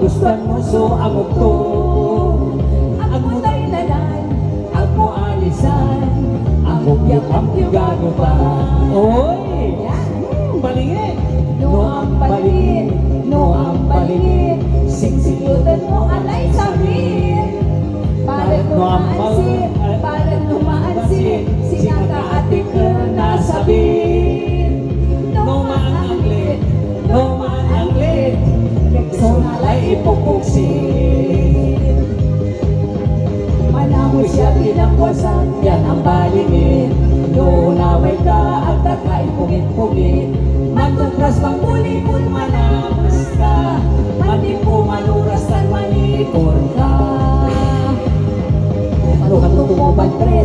gustan mo so amog to. Amo tayo nalan, amo alisan, amo ang gano pa. Oy! Balingit! No ang balingit, no ang balingit, singsiyutan mo alay sabihin. Para lumaansin, para lumaansin, sinakaati ka na sabihin. No maanglit, no maanglit, so nalay ipupuksin. Manamo siya pinakwasan, yan ang balingit. Doonaway ka at takay pungit-pungit. Magtutras pang puli-pul manamas ka, mandi po maluras tan manikor ka. Ano ka tutubo ba, Fred?